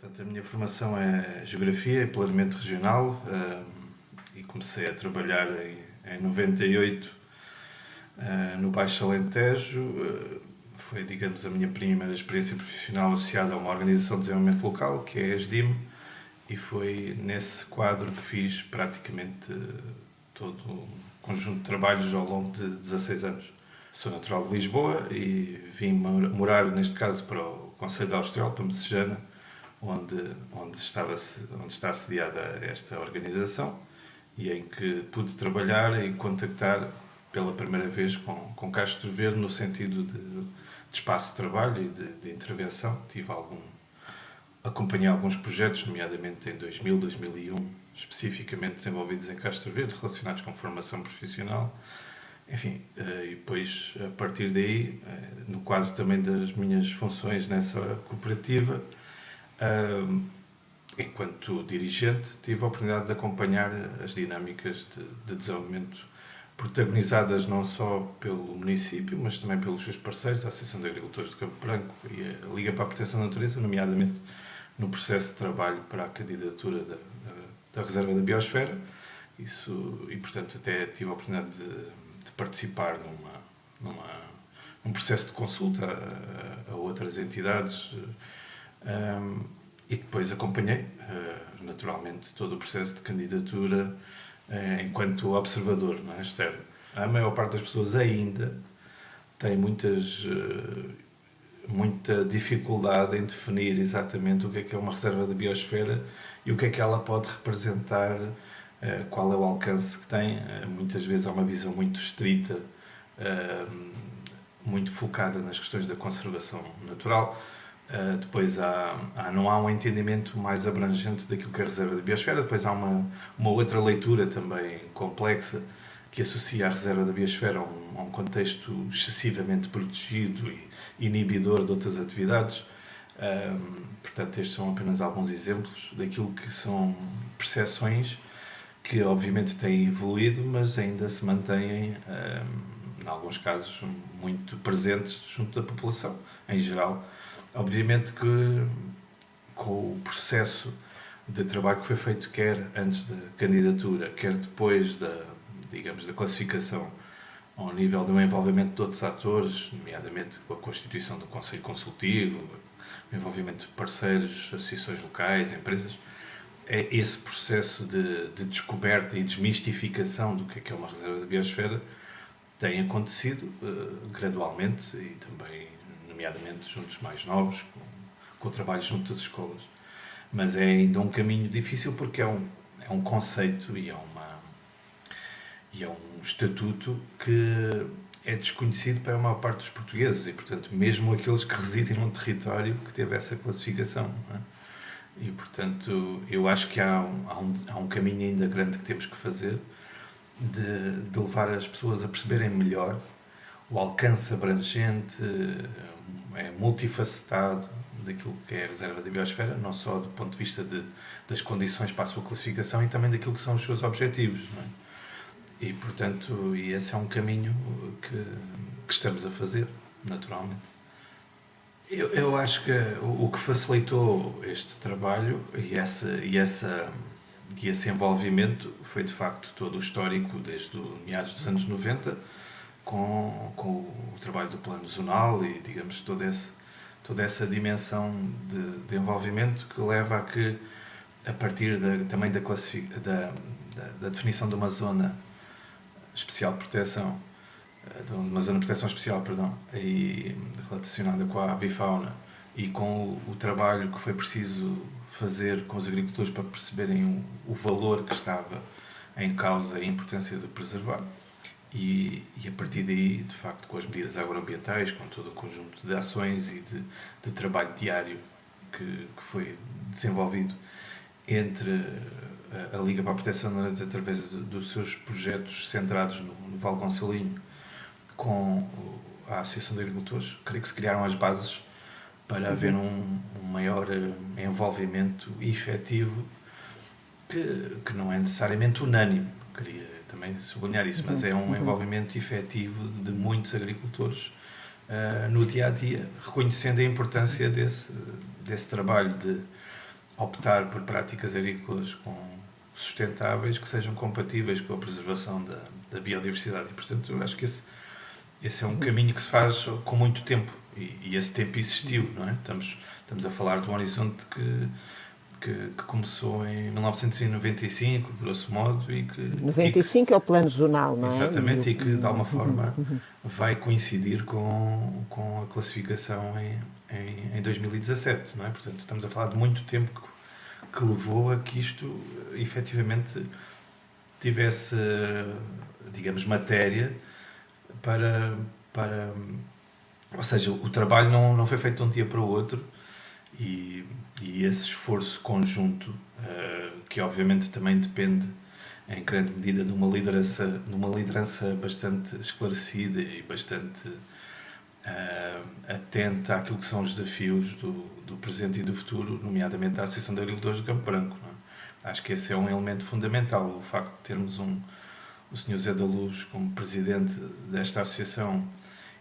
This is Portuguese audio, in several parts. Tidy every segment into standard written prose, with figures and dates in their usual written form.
Portanto, a minha formação é Geografia e Planeamento Regional, e comecei a trabalhar em 98 no Baixo Alentejo. Foi, digamos, a minha primeira experiência profissional associada a uma organização de desenvolvimento local, que é a ESDIM, e foi nesse quadro que fiz praticamente todo um conjunto de trabalhos ao longo de 16 anos. Sou natural de Lisboa e vim morar, neste caso, para o Concelho de Austral, para Messejana, onde está assediada esta organização, e em que pude trabalhar e contactar pela primeira vez com Castro Verde no sentido de espaço de trabalho e de intervenção. Acompanhei alguns projetos, nomeadamente em 2000, 2001, especificamente desenvolvidos em Castro Verde, relacionados com formação profissional. Enfim, e depois, a partir daí, no quadro também das minhas funções nessa cooperativa, enquanto dirigente, tive a oportunidade de acompanhar as dinâmicas de desenvolvimento protagonizadas não só pelo município, mas também pelos seus parceiros, a Associação de Agricultores de Campo Branco e a Liga para a Proteção da Natureza, nomeadamente no processo de trabalho para a candidatura da Reserva da Biosfera. E, portanto, até tive a oportunidade de participar num processo de consulta a outras entidades, e depois acompanhei, naturalmente, todo o processo de candidatura enquanto observador, não é, externo. A maior parte das pessoas ainda tem muita dificuldade em definir exatamente o que é uma reserva de biosfera e o que é que ela pode representar, qual é o alcance que tem. Muitas vezes há uma visão muito estrita, muito focada nas questões da conservação natural. Depois não há um entendimento mais abrangente daquilo que é a reserva da biosfera. Depois há uma outra leitura também complexa que associa a reserva da biosfera a um contexto excessivamente protegido e inibidor de outras atividades. Portanto, estes são apenas alguns exemplos daquilo que são percepções que obviamente têm evoluído, mas ainda se mantêm, em alguns casos, muito presentes junto da população em geral. Obviamente que com o processo de trabalho que foi feito quer antes da candidatura, quer depois da classificação, ao nível do envolvimento de outros atores, nomeadamente com a constituição do Conselho Consultivo, o envolvimento de parceiros, associações locais, empresas, esse processo de descoberta e desmistificação do que é uma reserva de biosfera tem acontecido gradualmente e também, nomeadamente, junto dos mais novos, com o trabalho junto das escolas. Mas é ainda um caminho difícil porque é um conceito e é um estatuto que é desconhecido para a maior parte dos portugueses e, portanto, mesmo aqueles que residem num território que teve essa classificação. Não é? E, portanto, eu acho que há um caminho ainda grande que temos que fazer de levar as pessoas a perceberem melhor o alcance abrangente, multifacetado daquilo que é a reserva da biosfera, não só do ponto de vista das condições para a sua classificação e também daquilo que são os seus objetivos. Não é? E, portanto, esse é um caminho que estamos a fazer, naturalmente. Eu acho que o que facilitou este trabalho e esse envolvimento foi, de facto, todo o histórico desde meados dos anos 90, com o trabalho do plano zonal e, digamos, toda essa dimensão de envolvimento que leva a que, a partir também da definição de uma zona especial de proteção, de uma zona de proteção especial, e relacionada com a avifauna e com o trabalho que foi preciso fazer com os agricultores para perceberem o valor que estava em causa e a importância de preservar. E a partir daí, de facto, com as medidas agroambientais, com todo o conjunto de ações e de trabalho diário que foi desenvolvido entre a Liga para a Proteção da Natureza através dos seus projetos centrados no Vale Gonçalinho, com a Associação de Agricultores, creio que se criaram as bases para haver um maior envolvimento efetivo que não é necessariamente unânime, queria também sublinhar isso, mas é um envolvimento efetivo de muitos agricultores no dia-a-dia, reconhecendo a importância desse trabalho optar por práticas agrícolas sustentáveis que sejam compatíveis com a preservação da biodiversidade. E, portanto, eu acho que esse é um caminho que se faz com muito tempo. E esse tempo existiu, não é? Estamos a falar de um horizonte que começou em 1995, grosso modo, e que... 95 é o plano zonal, não é? Exatamente, e que de alguma forma vai coincidir com a classificação em 2017, não é? Portanto, estamos a falar de muito tempo que levou a que isto efetivamente tivesse, digamos, matéria para ou seja, o trabalho não foi feito de um dia para o outro, e esse esforço conjunto, que obviamente também depende em grande medida de uma liderança bastante esclarecida e bastante atenta àquilo que são os desafios do presente e do futuro, nomeadamente a Associação de Agricultores do Campo Branco, não é? Acho que esse é um elemento fundamental, o facto de termos o Sr. Zé da Luz como presidente desta associação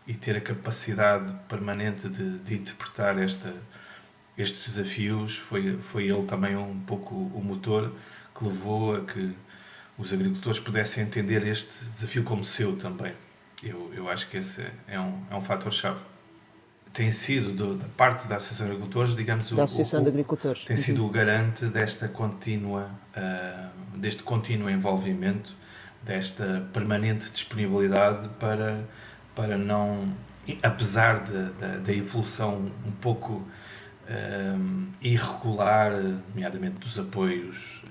e ter a capacidade permanente de interpretar estes desafios. Foi ele também um pouco o motor que levou a que os agricultores pudessem entender este desafio como seu também. Eu acho que esse é um fator-chave. Tem sido, da parte da Associação de Agricultores, digamos, da Associação de Agricultores, tem sido o garante deste contínuo envolvimento, desta permanente disponibilidade para não, apesar da evolução um pouco irregular, nomeadamente dos apoios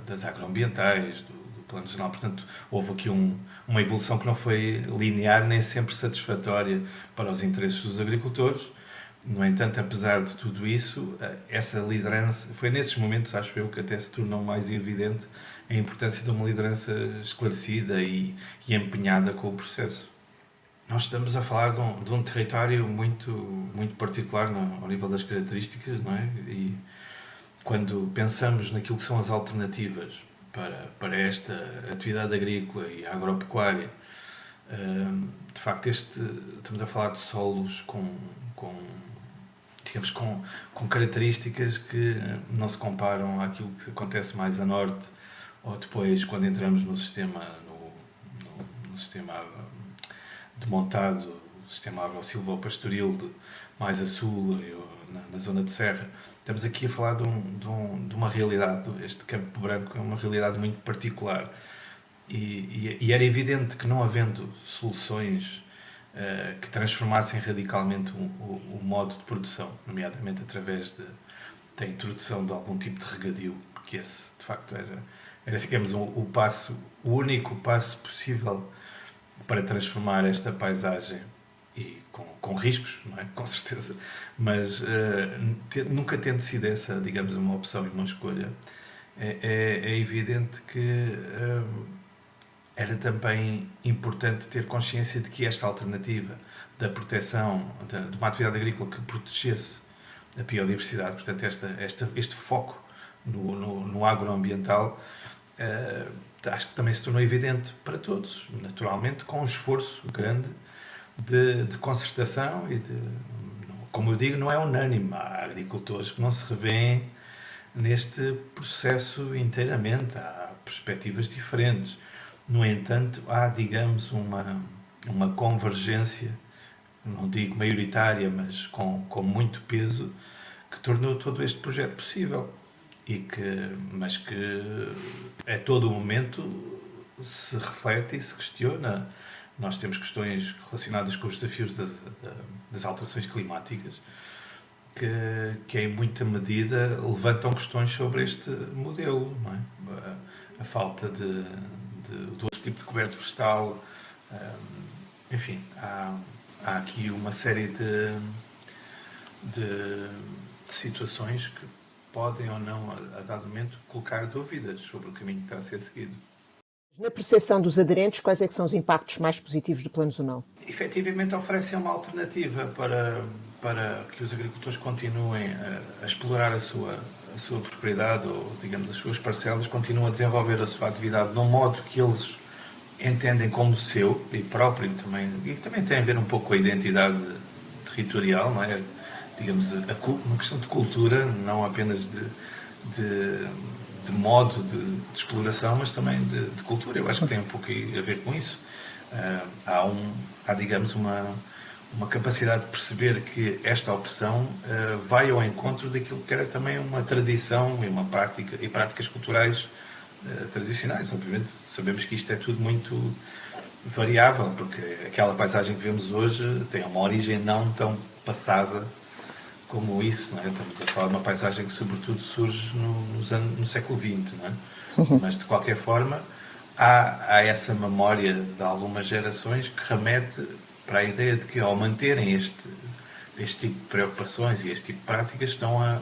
das agroambientais, do Plano Zonal. Portanto, houve aqui uma evolução que não foi linear nem sempre satisfatória para os interesses dos agricultores. No entanto, apesar de tudo isso, essa liderança, foi nesses momentos, acho eu, que até se tornou mais evidente a importância de uma liderança esclarecida e empenhada com o processo. Nós estamos a falar de um território muito, muito particular ao nível das características, não é? E quando pensamos naquilo que são as alternativas para esta atividade agrícola e agropecuária, de facto estamos a falar de solos digamos, com características que não se comparam àquilo que acontece mais a norte, ou depois quando entramos no sistema de montado, o sistema agro-silvopastoril mais a sul, na zona de serra. Estamos aqui a falar de uma realidade. Este Campo Branco é uma realidade muito particular, e era evidente que, não havendo soluções que transformassem radicalmente o modo de produção, nomeadamente através da introdução de algum tipo de regadio, porque esse de facto era digamos, o único passo possível para transformar esta paisagem, e com riscos, não é? Com certeza, mas nunca tendo sido essa, digamos, uma opção e uma escolha, é evidente que era também importante ter consciência de que esta alternativa da proteção de uma atividade agrícola que protegesse a biodiversidade, portanto este foco no agroambiental, acho que também se tornou evidente para todos, naturalmente, com um esforço grande de concertação e como eu digo, não é unânime. Há agricultores que não se revêem neste processo inteiramente, há perspectivas diferentes. No entanto, há, digamos, uma convergência, não digo maioritária, mas com muito peso, que tornou todo este projeto possível, mas que a todo momento se reflete e se questiona. Nós temos questões relacionadas com os desafios das alterações climáticas que em muita medida levantam questões sobre este modelo, não é? A falta de outro tipo de coberto florestal, enfim, há aqui uma série de situações que podem ou não, a dado momento, colocar dúvidas sobre o caminho que está a ser seguido. Na percepção dos aderentes, quais é que são os impactos mais positivos do Plano Zonal? Efetivamente oferecem uma alternativa para que os agricultores continuem a explorar a sua propriedade, ou, digamos, as suas parcelas, continuem a desenvolver a sua atividade de um modo que eles entendem como seu e próprio também, e que também tem a ver um pouco com a identidade territorial, não é? digamos, uma questão de cultura, não apenas de modo de exploração, mas também de cultura. Eu acho que tem um pouco a ver com isso. Há, digamos, uma capacidade de perceber que esta opção vai ao encontro daquilo que era também uma tradição e uma prática, e práticas culturais tradicionais. Obviamente sabemos que isto é tudo muito variável, porque aquela paisagem que vemos hoje tem uma origem não tão passada como isso, não é? Estamos a falar de uma paisagem que sobretudo surge no século XX, não é? Mas de qualquer forma há essa memória de algumas gerações que remete para a ideia de que ao manterem este tipo de preocupações e este tipo de práticas estão a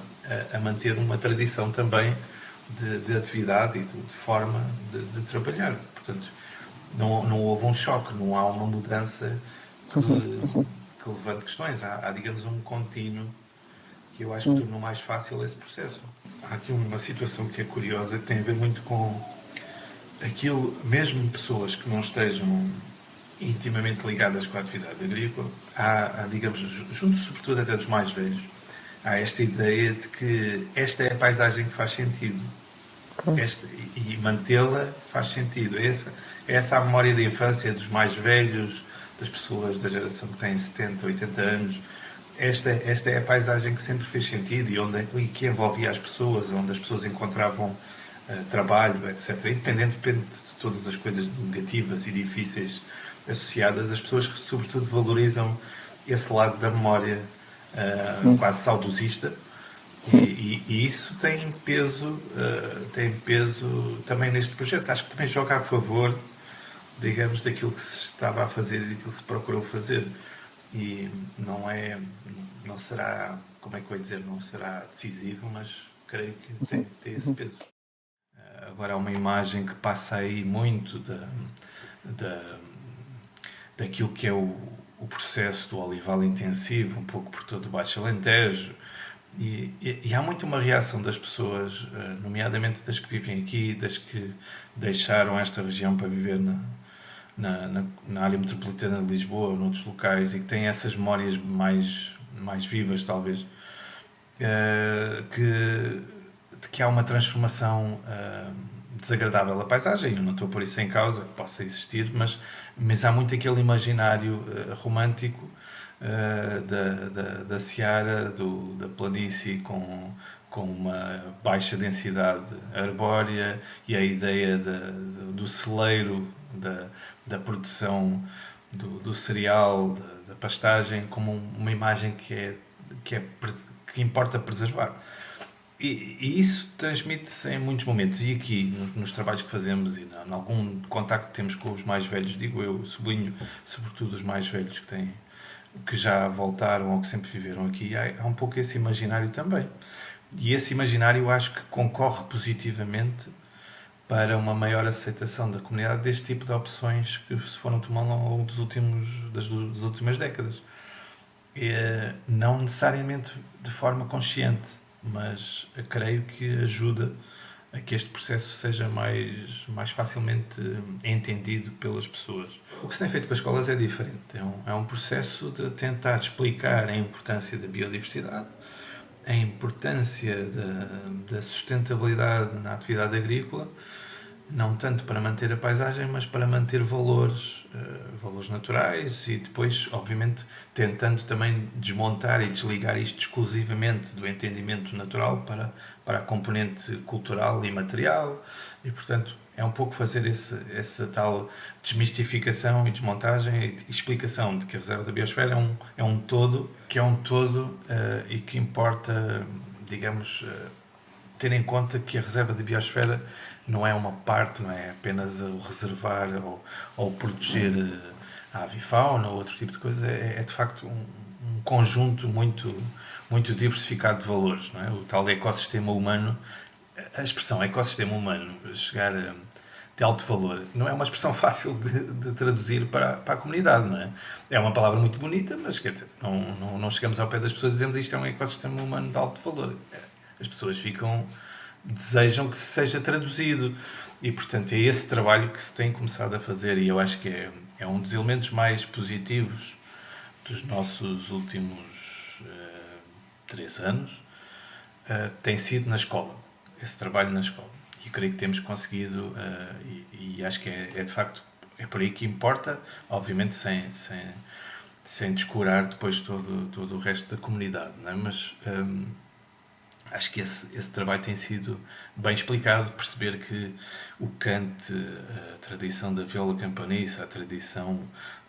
manter uma tradição também de atividade e de forma de trabalhar. Portanto, não houve um choque, não há uma mudança que levante questões. Há, digamos, um contínuo que eu acho que tornou mais fácil esse processo. Há aqui uma situação que é curiosa, que tem a ver muito com aquilo, mesmo pessoas que não estejam intimamente ligadas com a atividade agrícola, há digamos, junto sobretudo até dos mais velhos, há esta ideia de que esta é a paisagem que faz sentido. E mantê-la faz sentido. Essa é a memória da infância dos mais velhos, das pessoas da geração que tem 70, 80 anos. Esta é a paisagem que sempre fez sentido e que envolvia as pessoas, onde as pessoas encontravam trabalho, etc. Independente de todas as coisas negativas e difíceis associadas, as pessoas que sobretudo valorizam esse lado da memória quase saudosista. E isso tem peso também neste projeto. Acho que também joga a favor, digamos, daquilo que se estava a fazer e daquilo que se procurou fazer. E não será, como é que eu ia dizer, não será decisivo, mas creio que tem esse peso. Agora há uma imagem que passa aí muito daquilo que é o processo do olival intensivo, um pouco por todo o Baixo Alentejo. E há muito uma reação das pessoas, nomeadamente das que vivem aqui, das que deixaram esta região para viver na área metropolitana de Lisboa ou noutros locais e que têm essas memórias mais vivas, talvez, de que há uma transformação desagradável da paisagem. Eu não estou a pôr isso em causa, possa existir, mas há muito aquele imaginário romântico da seara, da planície com uma baixa densidade arbórea e a ideia do celeiro, da produção do cereal, da pastagem, como uma imagem que importa preservar. E isso transmite-se em muitos momentos. E aqui, nos trabalhos que fazemos e em algum contacto que temos com os mais velhos, digo eu, sublinho sobretudo os mais velhos que já voltaram ou que sempre viveram aqui, há um pouco esse imaginário também. E esse imaginário acho que concorre positivamente para uma maior aceitação da comunidade deste tipo de opções que se foram tomando ao longo das últimas décadas. Não necessariamente de forma consciente, mas creio que ajuda a que este processo seja mais facilmente entendido pelas pessoas. O que se tem feito com as escolas é diferente. É um processo de tentar explicar a importância da biodiversidade, a importância da sustentabilidade na atividade agrícola, não tanto para manter a paisagem, mas para manter valores naturais e depois, obviamente, tentando também desmontar e desligar isto exclusivamente do entendimento natural para a componente cultural e material e, portanto, é um pouco fazer essa tal desmistificação e desmontagem e explicação de que a Reserva da Biosfera é um todo, e que importa, digamos, ter em conta que a Reserva da Biosfera não é uma parte, não é apenas o reservar ou proteger a avifauna ou outro tipo de coisa, é de facto um conjunto muito, muito diversificado de valores, não é? O tal ecossistema humano, a expressão ecossistema humano, chegar de alto valor, não é uma expressão fácil de traduzir para a comunidade, não é? É uma palavra muito bonita, mas quer dizer, não chegamos ao pé das pessoas e dizemos isto é um ecossistema humano de alto valor. As pessoas desejam que seja traduzido e, portanto, é esse trabalho que se tem começado a fazer e eu acho que é um dos elementos mais positivos dos nossos últimos 3 anos, tem sido na escola, esse trabalho na escola. E eu creio que temos conseguido, e acho que é de facto, é por aí que importa, obviamente sem descurar depois todo o resto da comunidade, não é? Mas acho que esse trabalho tem sido bem explicado, perceber que o cante, a tradição da viola campaniça, a tradição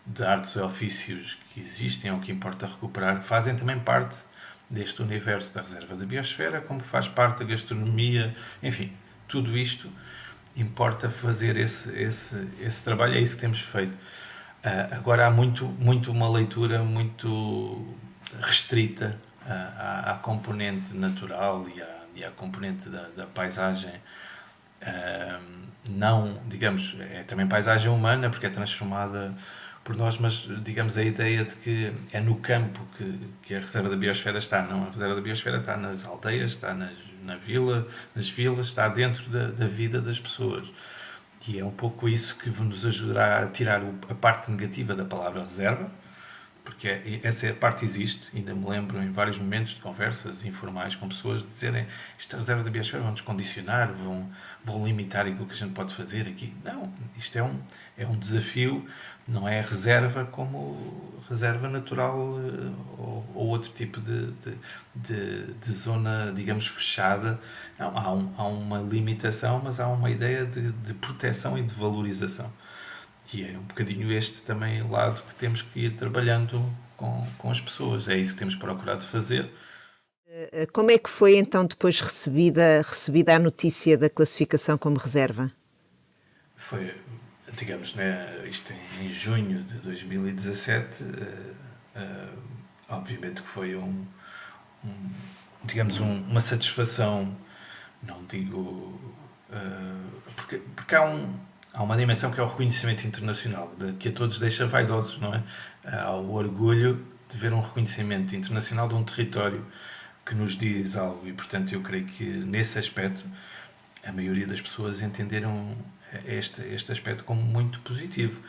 de artes e ofícios que existem ou que importa recuperar, fazem também parte deste universo da reserva da biosfera, como faz parte da gastronomia, enfim, tudo isto importa fazer esse trabalho, é isso que temos feito. Agora há muito uma leitura muito restrita à componente natural e à componente da paisagem, não, digamos, é também paisagem humana porque é transformada por nós, mas digamos a ideia de que é no campo que a reserva da biosfera está, não, a reserva da biosfera está nas aldeias, está na vila, nas vilas, está dentro da vida das pessoas. E é um pouco isso que nos ajudará a tirar a parte negativa da palavra reserva, porque essa parte existe. Ainda me lembro em vários momentos de conversas informais com pessoas dizerem esta reserva da biosfera vão nos condicionar, vão limitar aquilo que a gente pode fazer aqui. Não, isto é um desafio, não é reserva como reserva natural ou outro tipo de zona, digamos, fechada. Não, há uma limitação, mas há uma ideia de proteção e de valorização. E é um bocadinho este também o lado que temos que ir trabalhando com as pessoas. É isso que temos procurado fazer. Como é que foi então depois recebida a notícia da classificação como reserva? Foi, digamos, né, isto em junho de 2017, obviamente que foi digamos, uma satisfação, não digo... porque há uma dimensão que é o reconhecimento internacional, que a todos deixa vaidosos, não é? Há o orgulho de ver um reconhecimento internacional de um território que nos diz algo e, portanto, eu creio que nesse aspecto a maioria das pessoas entenderam este aspecto como muito positivo,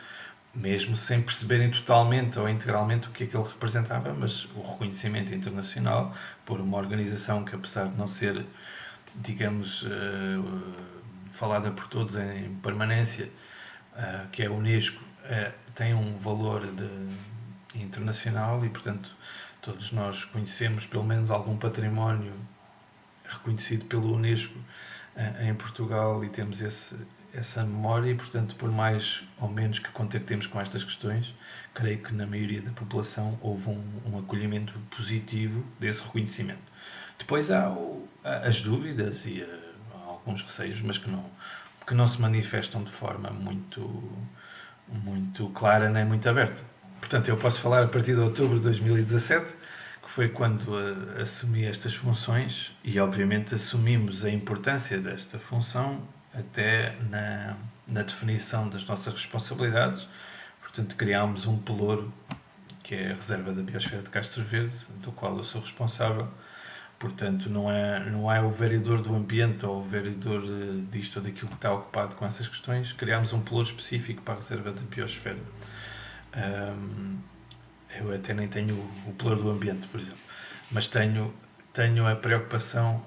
mesmo sem perceberem totalmente ou integralmente o que é que ele representava, mas o reconhecimento internacional por uma organização que, apesar de não ser, digamos, falada por todos em permanência, que é a Unesco, tem um valor internacional e, portanto, todos nós conhecemos pelo menos algum património reconhecido pela Unesco em Portugal e temos essa memória e, portanto, por mais ou menos que contactemos com estas questões, creio que na maioria da população houve um acolhimento positivo desse reconhecimento. Depois há as dúvidas e alguns receios, mas que não se manifestam de forma muito clara nem muito aberta. Portanto, eu posso falar a partir de outubro de 2017, que foi quando assumi estas funções e, obviamente, assumimos a importância desta função até na definição das nossas responsabilidades. Portanto, criámos um pelouro, que é a Reserva da Biosfera de Castro Verde, do qual eu sou responsável. Portanto, não é o vereador do ambiente ou o vereador disto ou daquilo que está ocupado com essas questões. Criámos um pelouro específico para a Reserva da Biosfera. Eu até nem tenho o pelouro do ambiente, por exemplo, mas tenho a preocupação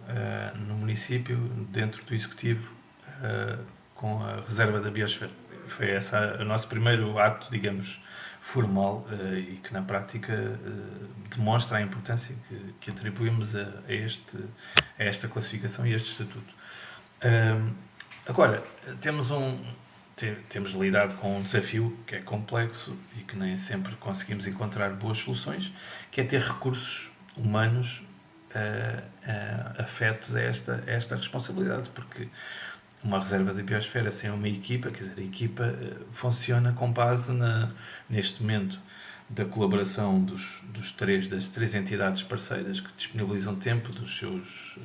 no município, dentro do Executivo, com a Reserva da Biosfera. Foi esse o nosso primeiro ato, digamos, formal e que na prática demonstra a importância que atribuímos a esta classificação e a este estatuto. Agora, temos lidado com um desafio que é complexo e que nem sempre conseguimos encontrar boas soluções, que é ter recursos humanos afetos a esta responsabilidade, porque uma reserva da biosfera sem uma equipa, quer dizer, a equipa funciona com base neste momento da colaboração das três entidades parceiras que disponibilizam tempo dos seus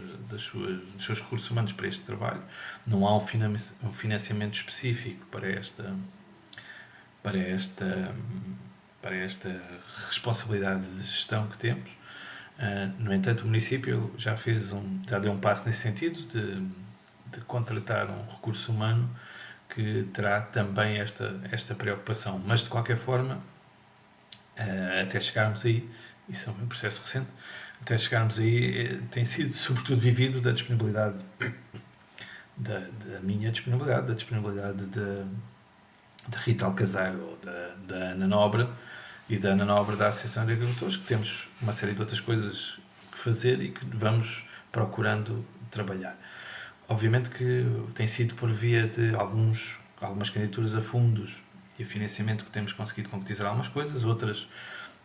recursos humanos para este trabalho. Não há um financiamento específico para esta responsabilidade de gestão que temos. No entanto, o município já deu um passo nesse sentido de contratar um recurso humano que terá também esta preocupação. Mas, de qualquer forma, até chegarmos aí, isso é um processo recente, até chegarmos aí, tem sido sobretudo vivido da disponibilidade, da minha disponibilidade, da disponibilidade da Rita Alcazar ou da Ana Nobre e da Ana Nobre da Associação de Agricultores, que temos uma série de outras coisas que fazer e que vamos procurando trabalhar. Obviamente que tem sido por via de algumas candidaturas a fundos e a financiamento que temos conseguido concretizar algumas coisas, outras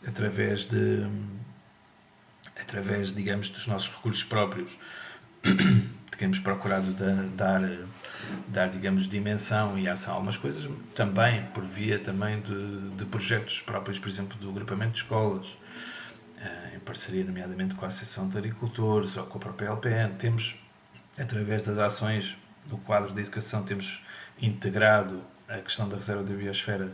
através, digamos, dos nossos recursos próprios, temos procurado dar, digamos, dimensão e ação a algumas coisas, também por via também de projetos próprios, por exemplo, do agrupamento de escolas, em parceria nomeadamente com a Associação de Agricultores ou com a própria LPN. Temos, através das ações no quadro da educação, temos integrado a questão da reserva da biosfera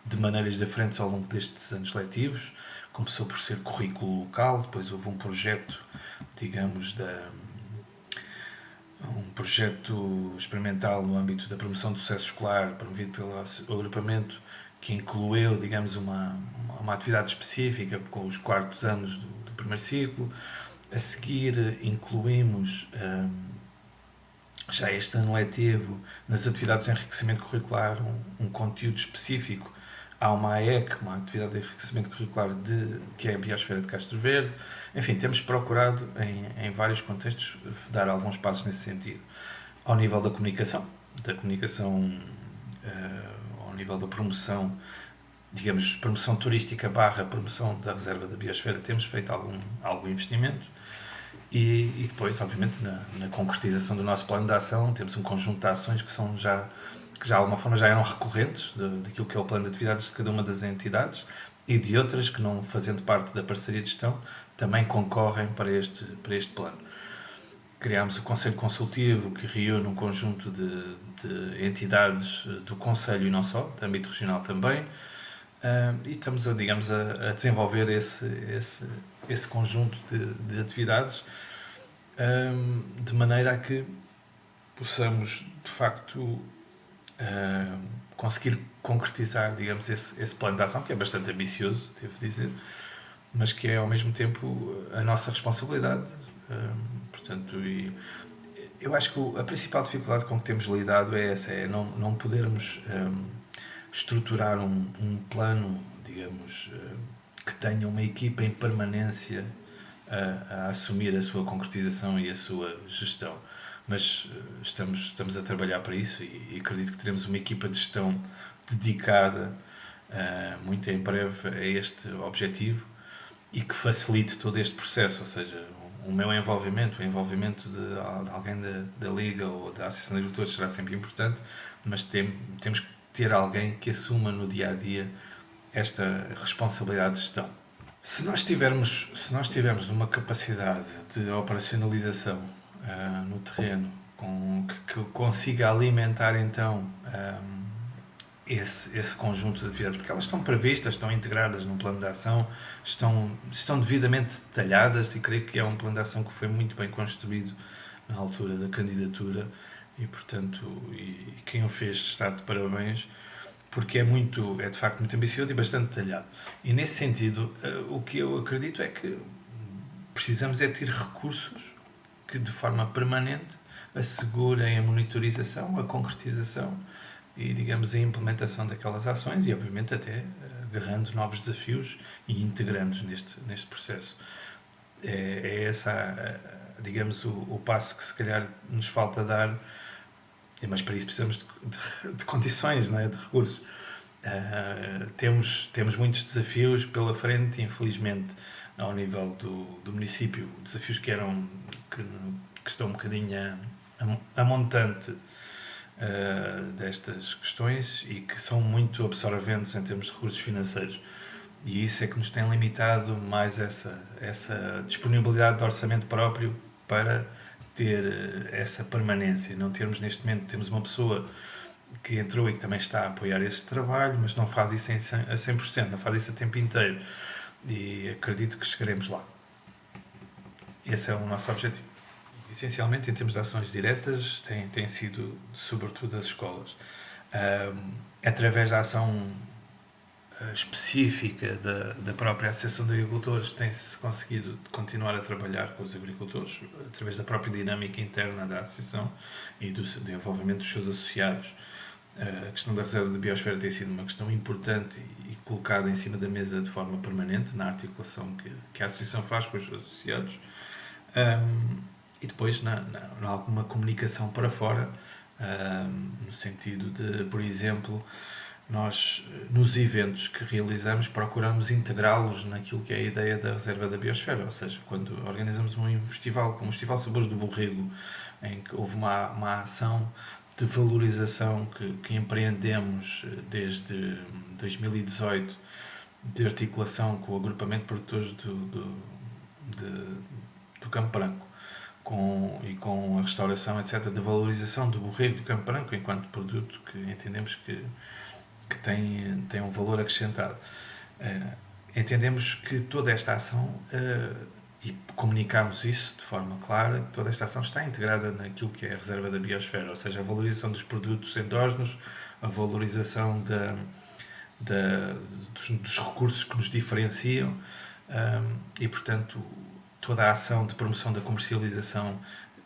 de maneiras diferentes ao longo destes anos letivos. Começou por ser currículo local, depois houve um projeto, digamos, um projeto experimental no âmbito da promoção do sucesso escolar, promovido pelo agrupamento, que incluiu, digamos, uma atividade específica com os quartos anos do primeiro ciclo. A seguir incluímos, já este ano letivo, nas atividades de enriquecimento curricular, um conteúdo específico. Há uma AEC, uma atividade de enriquecimento curricular que é a Biosfera de Castro Verde. Enfim, temos procurado, em vários contextos, dar alguns passos nesse sentido. Ao nível da comunicação, ao nível da promoção, digamos, promoção turística / promoção da reserva da biosfera, temos feito algum investimento. E depois, obviamente, na concretização do nosso plano de ação, temos um conjunto de ações que de alguma forma já eram recorrentes daquilo que é o plano de atividades de cada uma das entidades, e de outras que, não fazendo parte da parceria de gestão, também concorrem para este plano. Criámos o Conselho Consultivo, que reúne um conjunto de entidades do Conselho e não só, de âmbito regional também, e estamos a desenvolver esse conjunto de atividades, de maneira a que possamos, de facto, conseguir concretizar, digamos, esse plano de ação, que é bastante ambicioso, devo dizer, mas que é ao mesmo tempo a nossa responsabilidade. Portanto, eu acho que a principal dificuldade com que temos lidado é essa, é não podermos estruturar um plano, digamos, que tenha uma equipa em permanência a assumir a sua concretização e a sua gestão. Mas estamos a trabalhar para isso e acredito que teremos uma equipa de gestão dedicada muito em breve a este objetivo e que facilite todo este processo, ou seja, o meu envolvimento, o envolvimento de alguém da Liga ou da Associação de Agricultores será sempre importante, mas temos que ter alguém que assuma no dia-a-dia esta responsabilidade de gestão. Se nós tivermos uma capacidade de operacionalização no terreno que consiga alimentar então esse conjunto de atividades, porque elas estão previstas, estão integradas num plano de ação, estão devidamente detalhadas, e creio que é um plano de ação que foi muito bem construído na altura da candidatura e, portanto, quem o fez está de parabéns, porque é de facto muito ambicioso e bastante detalhado. E nesse sentido, o que eu acredito é que precisamos ter recursos que de forma permanente assegurem a monitorização, a concretização e, digamos, a implementação daquelas ações e, obviamente, até agarrando novos desafios e integrando-os neste processo. É essa, digamos, o passo que se calhar nos falta dar, mas para isso precisamos de condições, não é? De recursos. Temos muitos desafios pela frente, infelizmente, ao nível do município, desafios que estão um bocadinho a montante destas questões e que são muito absorventes em termos de recursos financeiros. E isso é que nos tem limitado mais essa disponibilidade de orçamento próprio para ter essa permanência. Não termos neste momento, temos uma pessoa que entrou e que também está a apoiar este trabalho, mas não faz isso a 100%, não faz isso a tempo inteiro. E acredito que chegaremos lá. Esse é o nosso objetivo. Essencialmente, em termos de ações diretas, tem sido sobretudo as escolas. Através da ação específica da própria Associação de Agricultores, tem-se conseguido continuar a trabalhar com os agricultores através da própria dinâmica interna da Associação e do envolvimento dos seus associados. A questão da reserva de biosfera tem sido uma questão importante e colocada em cima da mesa de forma permanente na articulação que a Associação faz com os seus associados. E depois na alguma comunicação para fora, no sentido de, por exemplo, nós nos eventos que realizamos procuramos integrá-los naquilo que é a ideia da reserva da biosfera, ou seja, quando organizamos um festival como o Festival Sabores do Borrego, em que houve uma ação de valorização que empreendemos desde 2018, de articulação com o agrupamento de produtores do Campo Branco e com a restauração, etc., de valorização do borrego do Campo Branco enquanto produto que entendemos que tem um valor acrescentado. Entendemos que toda esta ação, e comunicamos isso de forma clara, que toda esta ação está integrada naquilo que é a reserva da biosfera, ou seja, a valorização dos produtos endógenos, a valorização dos recursos que nos diferenciam, e, portanto, toda a ação de promoção da comercialização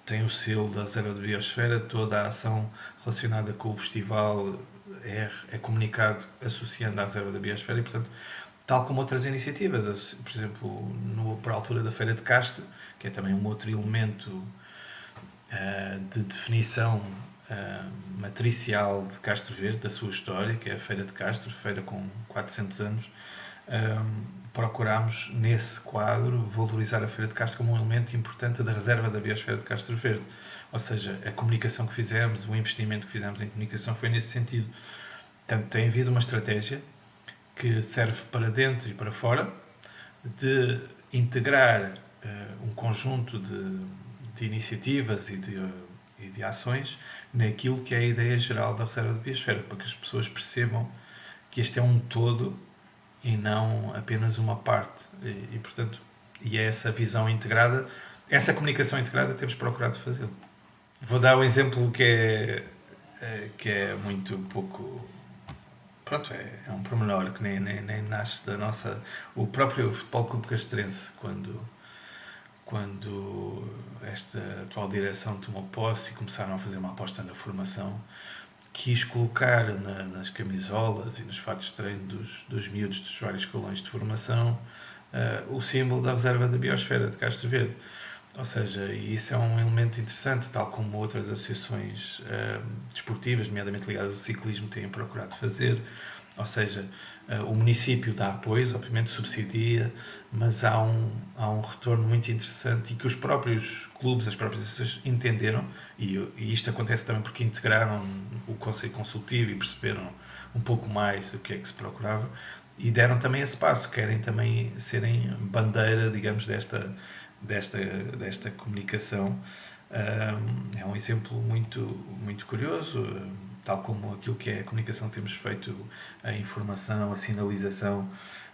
tem o selo da reserva da biosfera, toda a ação relacionada com o festival é comunicado associando à reserva da biosfera e, portanto, tal como outras iniciativas, por exemplo, por altura da Feira de Castro, que é também um outro elemento de definição matricial de Castro Verde, da sua história, que é a Feira de Castro, feira com 400 anos. Procurámos, nesse quadro, valorizar a Feira de Castro como um elemento importante da reserva da biosfera de Castro Verde. Ou seja, a comunicação que fizemos, o investimento que fizemos em comunicação foi nesse sentido. Portanto, tem havido uma estratégia que serve para dentro e para fora, de integrar um conjunto de iniciativas e de ações naquilo que é a ideia geral da reserva da biosfera, para que as pessoas percebam que este é um todo e não apenas uma parte. E portanto, é essa visão integrada, essa comunicação integrada temos procurado fazê-lo. Vou dar um exemplo que é muito pouco... Pronto, é um pormenor que nem nasce da nossa... O próprio Futebol Clube Castrense, quando esta atual direção tomou posse e começaram a fazer uma aposta na formação, quis colocar nas camisolas e nos fatos de treino dos miúdos dos vários escalões de formação o símbolo da reserva da biosfera de Castro Verde. Ou seja, isso é um elemento interessante, tal como outras associações desportivas, nomeadamente ligadas ao ciclismo, têm procurado fazer. Ou seja, o município dá apoios, obviamente subsidia, mas há um retorno muito interessante e que os próprios clubes, as próprias associações entenderam, e isto acontece também porque integraram o Conselho Consultivo e perceberam um pouco mais o que é que se procurava e deram também esse passo, querem também serem bandeira, digamos, desta comunicação. É um exemplo muito, muito curioso, tal como aquilo que é a comunicação que temos feito, a informação, a sinalização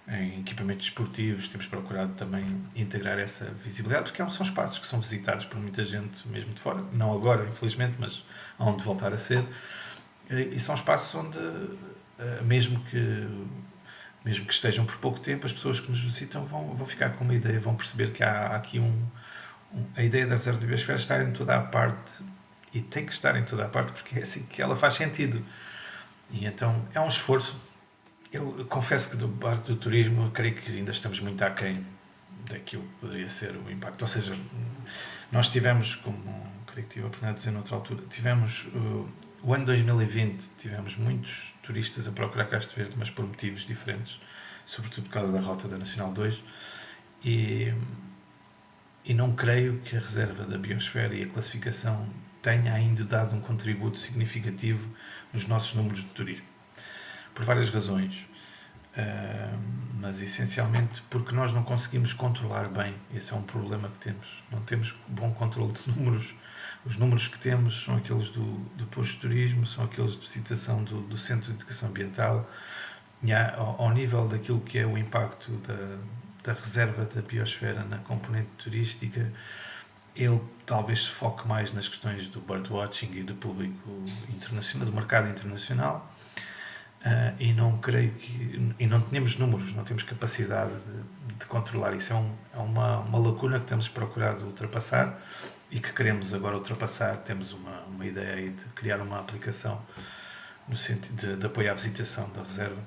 em equipamentos esportivos, temos procurado também integrar essa visibilidade, porque são espaços que são visitados por muita gente mesmo de fora, não agora, infelizmente, mas onde voltar a ser, e são espaços onde, mesmo que estejam por pouco tempo, as pessoas que nos visitam vão ficar com uma ideia, vão perceber que há aqui a ideia da reserva da biosfera estar em toda a parte, e tem que estar em toda a parte porque é assim que ela faz sentido. E então é um esforço. Eu confesso que do parte do turismo eu creio que ainda estamos muito aquém daquilo que poderia ser o impacto. Ou seja, nós tivemos, como creio que tive a oportunidade de dizer noutra altura, tivemos o ano 2020, tivemos muitos turistas a procurar Castro Verde, mas por motivos diferentes, sobretudo por causa da rota da Nacional 2, e não creio que a reserva da biosfera e a classificação tenha ainda dado um contributo significativo nos nossos números de turismo. Por várias razões. Mas essencialmente porque nós não conseguimos controlar bem. Esse é um problema que temos. Não temos bom controle de números. Os números que temos são aqueles do posto de turismo, são aqueles de visitação do Centro de Educação Ambiental. E ao nível daquilo que é o impacto da reserva da biosfera na componente turística, ele talvez se foque mais nas questões do birdwatching e do público internacional, do mercado internacional, e não creio que... E não temos números, não temos capacidade de controlar. Isso é uma lacuna que temos procurado ultrapassar e que queremos agora ultrapassar. Temos uma ideia aí de criar uma aplicação no sentido de apoio à visitação da reserva,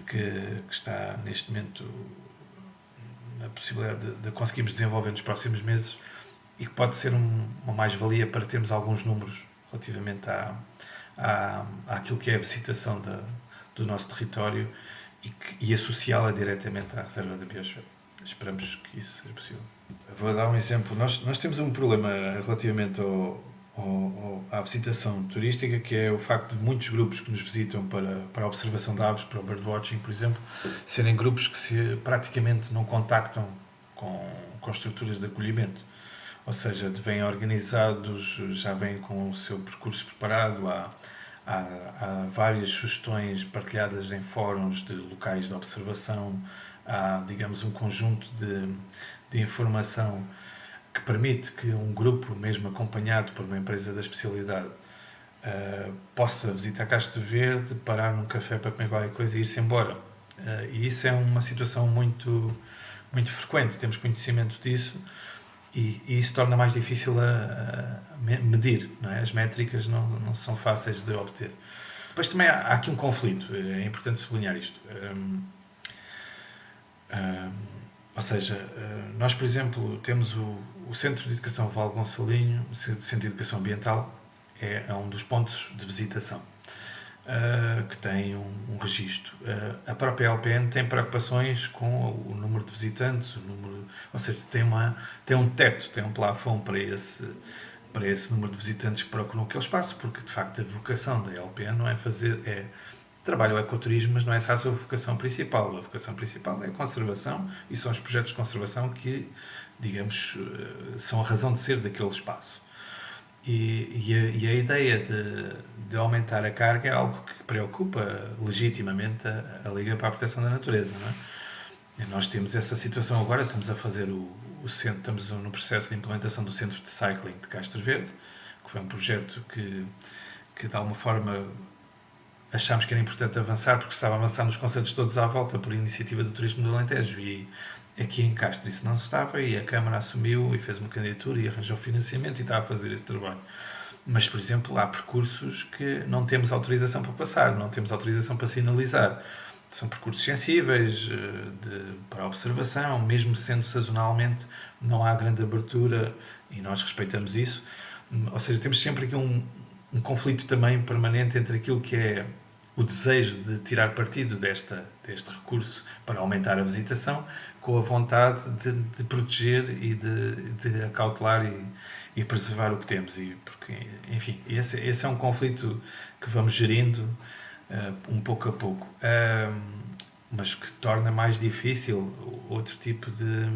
que está neste momento na possibilidade de conseguirmos desenvolver nos próximos meses e que pode ser uma mais-valia para termos alguns números relativamente àquilo que é a visitação do nosso território e associá-la diretamente à reserva da biosfera. Esperamos que isso seja possível. Vou dar um exemplo. Nós temos um problema relativamente à visitação turística, que é o facto de muitos grupos que nos visitam para a observação de aves, para o birdwatching, por exemplo, serem grupos que praticamente não contactam com estruturas de acolhimento. Ou seja, vêm organizados, já vêm com o seu percurso preparado, há várias sugestões partilhadas em fóruns de locais de observação, há, digamos, um conjunto de informação que permite que um grupo, mesmo acompanhado por uma empresa da especialidade, possa visitar Castro Verde, parar num café para comer qualquer coisa e ir-se embora. E isso é uma situação muito, muito frequente, temos conhecimento disso e isso torna mais difícil a medir, não é? As métricas não são fáceis de obter. Depois também há aqui um conflito, é importante sublinhar isto. Ou seja, nós, por exemplo, temos o Centro de Educação Val Gonçalinho, o Centro de Educação Ambiental, é um dos pontos de visitação, que tem um registro. A própria LPN tem preocupações com o número de visitantes, ou seja, tem um teto, tem um plafond para esse número de visitantes que procuram aquele espaço, porque, de facto, a vocação da LPN não é trabalho o ecoturismo, mas não é essa a sua vocação principal. A vocação principal é a conservação e são os projetos de conservação que, digamos, são a razão de ser daquele espaço. E a ideia de aumentar a carga é algo que preocupa legitimamente a Liga para a Proteção da Natureza, não é? E nós temos essa situação agora, estamos a fazer estamos no processo de implementação do Centro de Cycling de Castro Verde, que foi um projeto que de alguma forma achámos que era importante avançar, porque estava a avançar nos concelhos todos à volta por iniciativa do Turismo do Alentejo, e aqui em Castro isso não estava, e a Câmara assumiu e fez uma candidatura e arranjou financiamento e está a fazer esse trabalho. Mas, por exemplo, há percursos que não temos autorização para passar, não temos autorização para sinalizar. São percursos sensíveis para observação, mesmo sendo sazonalmente, não há grande abertura e nós respeitamos isso. Ou seja, temos sempre aqui um conflito também permanente entre aquilo que é o desejo de tirar partido deste recurso para aumentar a visitação, com a vontade de proteger e de acautelar e preservar o que temos. Porque, enfim, esse é um conflito que vamos gerindo um pouco a pouco, mas que torna mais difícil outro tipo de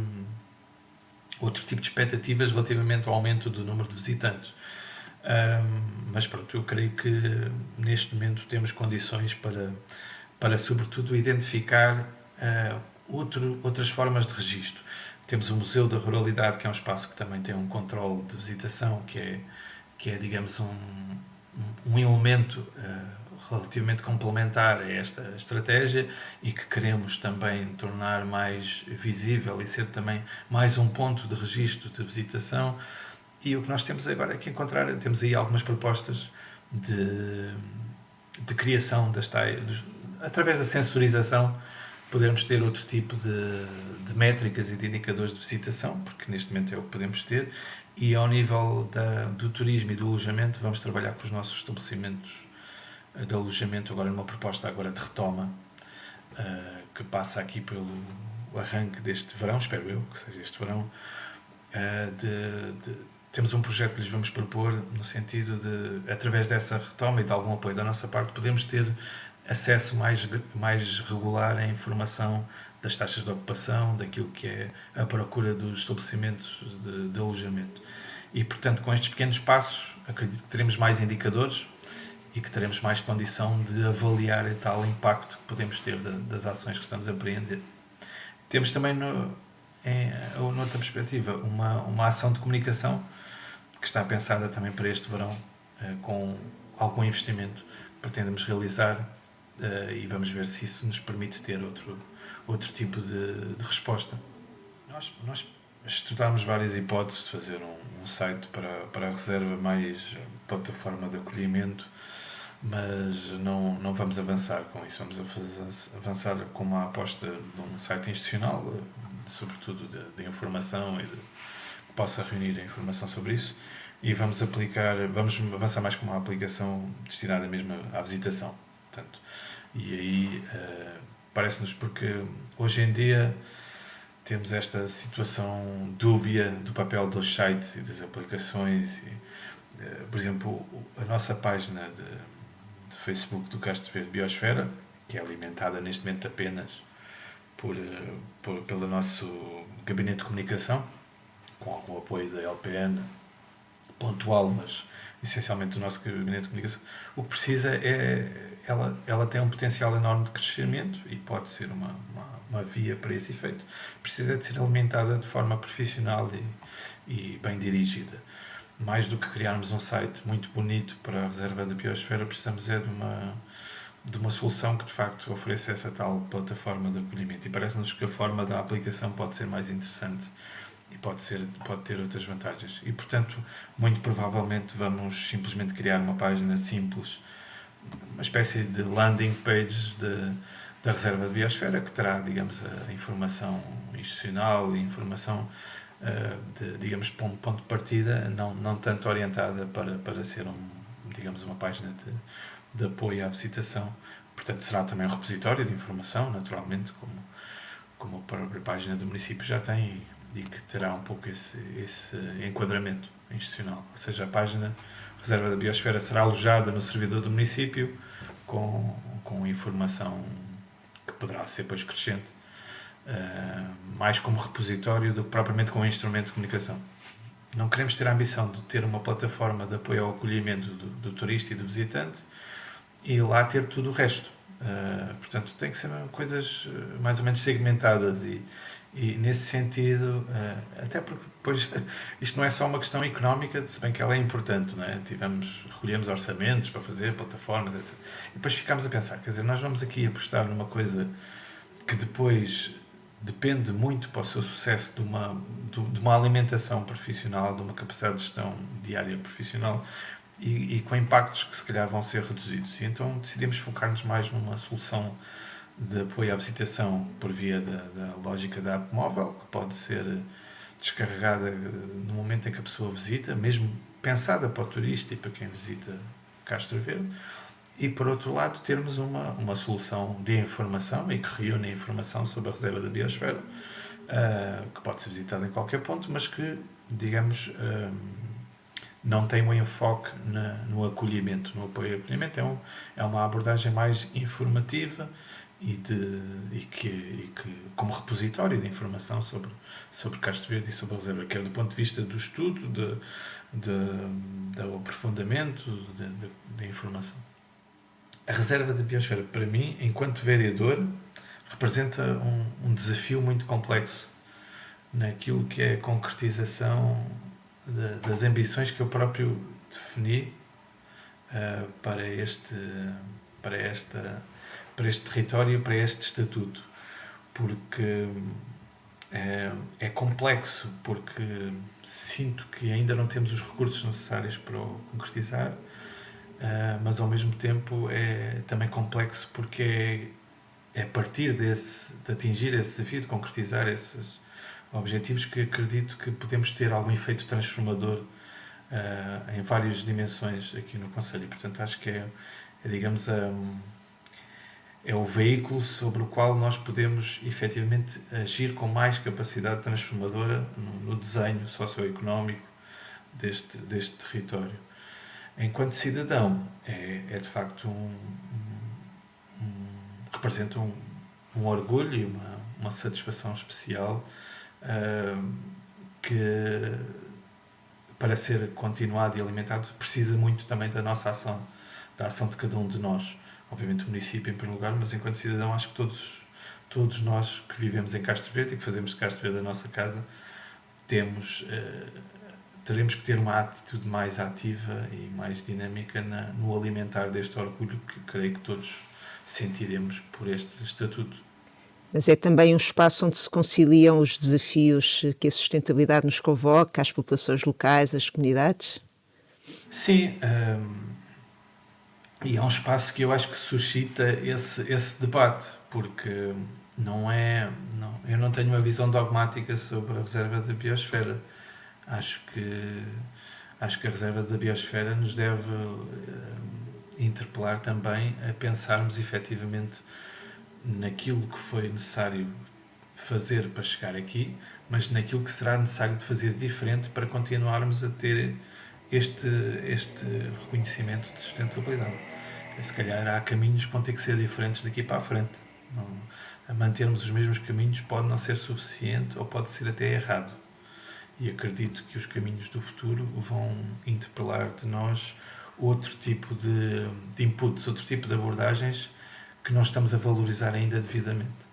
expectativas relativamente ao aumento do número de visitantes. Mas pronto, eu creio que neste momento temos condições para sobretudo identificar outras formas de registro. Temos o Museu da Ruralidade, que é um espaço que também tem um controle de visitação, que é digamos, um elemento relativamente complementar a esta estratégia e que queremos também tornar mais visível e ser também mais um ponto de registro de visitação. E o que nós temos agora é que encontrar, temos aí algumas propostas de criação através da sensorização, podermos ter outro tipo de métricas e de indicadores de visitação, porque neste momento é o que podemos ter, e ao nível do turismo e do alojamento vamos trabalhar com os nossos estabelecimentos de alojamento agora numa proposta agora de retoma, que passa aqui pelo arranque deste verão, espero eu que seja este verão, temos um projeto que lhes vamos propor no sentido de, através dessa retoma e de algum apoio da nossa parte, podemos ter acesso mais regular à informação das taxas de ocupação, daquilo que é a procura dos estabelecimentos de alojamento. E, portanto, com estes pequenos passos, acredito que teremos mais indicadores e que teremos mais condição de avaliar o tal impacto que podemos ter das ações que estamos a empreender. Temos também, noutra perspectiva, uma ação de comunicação que está pensada também para este verão, com algum investimento que pretendemos realizar e vamos ver se isso nos permite ter outro tipo de resposta. Nós estudámos várias hipóteses de fazer um site para a reserva mais plataforma de acolhimento, mas não vamos avançar com isso. Vamos avançar com uma aposta de um site institucional, sobretudo de informação e que possa reunir a informação sobre isso, e vamos avançar mais com uma aplicação destinada mesmo à visitação. Portanto, e aí parece-nos, porque hoje em dia temos esta situação dúbia do papel dos sites e das aplicações. Por exemplo, a nossa página de Facebook do Castro Verde Biosfera, que é alimentada neste momento apenas pelo nosso gabinete de comunicação, com algum apoio da LPN, pontual, mas essencialmente do nosso gabinete de comunicação. O que precisa ela tem um potencial enorme de crescimento e pode ser uma via para esse efeito. Precisa de ser alimentada de forma profissional e bem dirigida. Mais do que criarmos um site muito bonito para a reserva da biosfera, precisamos de uma solução que de facto ofereça essa tal plataforma de acolhimento. E parece-nos que a forma da aplicação pode ser mais interessante e pode ter outras vantagens. E, portanto, muito provavelmente vamos simplesmente criar uma página simples, uma espécie de landing page da reserva de biosfera, que terá, digamos, a informação institucional e informação digamos, ponto de partida, não tanto orientada para ser digamos, uma página de apoio à visitação. Portanto, será também um repositório de informação, naturalmente, como a própria página do município já tem, e que terá um pouco esse enquadramento institucional. Ou seja, a página Reserva da Biosfera será alojada no servidor do município com informação que poderá ser depois crescente, mais como repositório do que propriamente como instrumento de comunicação. Não queremos ter a ambição de ter uma plataforma de apoio ao acolhimento do turista e do visitante e lá ter tudo o resto. Portanto, tem que ser coisas mais ou menos segmentadas e nesse sentido, até porque depois isto não é só uma questão económica, se bem que ela é importante, não é? Recolhemos orçamentos para fazer plataformas, etc. E depois ficámos a pensar, quer dizer, nós vamos aqui apostar numa coisa que depois depende muito para o seu sucesso de uma alimentação profissional, de uma capacidade de gestão diária profissional e com impactos que se calhar vão ser reduzidos. E então decidimos focar-nos mais numa solução de apoio à visitação por via da lógica da app móvel, que pode ser descarregada no momento em que a pessoa visita, mesmo pensada para o turista e para quem visita Castro Verde. E, por outro lado, termos uma solução de informação e que reúne a informação sobre a reserva da biosfera, que pode ser visitada em qualquer ponto, mas que, digamos, não tem um enfoque no acolhimento, no apoio ao acolhimento. É uma abordagem mais informativa e que como repositório de informação sobre Castro Verde e sobre a reserva, quer do ponto de vista do estudo, do aprofundamento da informação. A reserva da biosfera, para mim, enquanto vereador, representa um desafio muito complexo naquilo que é a concretização das ambições que eu próprio defini para este território, para este estatuto, porque é complexo, porque sinto que ainda não temos os recursos necessários para o concretizar, mas ao mesmo tempo é também complexo porque é a partir de atingir esse desafio, de concretizar esses objetivos, que acredito que podemos ter algum efeito transformador em várias dimensões aqui no Conselho. E, portanto, acho que digamos, é o veículo sobre o qual nós podemos efetivamente agir com mais capacidade transformadora no desenho socioeconómico deste território. Enquanto cidadão, é de facto representa um orgulho e uma satisfação especial que, para ser continuado e alimentado, precisa muito também da nossa ação, da ação de cada um de nós. Obviamente o município em primeiro lugar, mas enquanto cidadão acho que todos nós que vivemos em Castro Verde e que fazemos de Castro Verde a nossa casa, teremos que ter uma atitude mais ativa e mais dinâmica no alimentar deste orgulho que creio que todos sentiremos por este estatuto. Mas é também um espaço onde se conciliam os desafios que a sustentabilidade nos convoca, as populações locais, as comunidades? Sim, e é um espaço que eu acho que suscita esse debate, porque eu não tenho uma visão dogmática sobre a reserva da biosfera. Acho que, acho que a reserva da biosfera nos deve interpelar também a pensarmos efetivamente naquilo que foi necessário fazer para chegar aqui, mas naquilo que será necessário de fazer diferente para continuarmos a ter este reconhecimento de sustentabilidade. Se calhar há caminhos que vão ter que ser diferentes daqui para a frente. Não, a mantermos os mesmos caminhos pode não ser suficiente ou pode ser até errado. E acredito que os caminhos do futuro vão interpelar de nós outro tipo de inputs, outro tipo de abordagens que não estamos a valorizar ainda devidamente.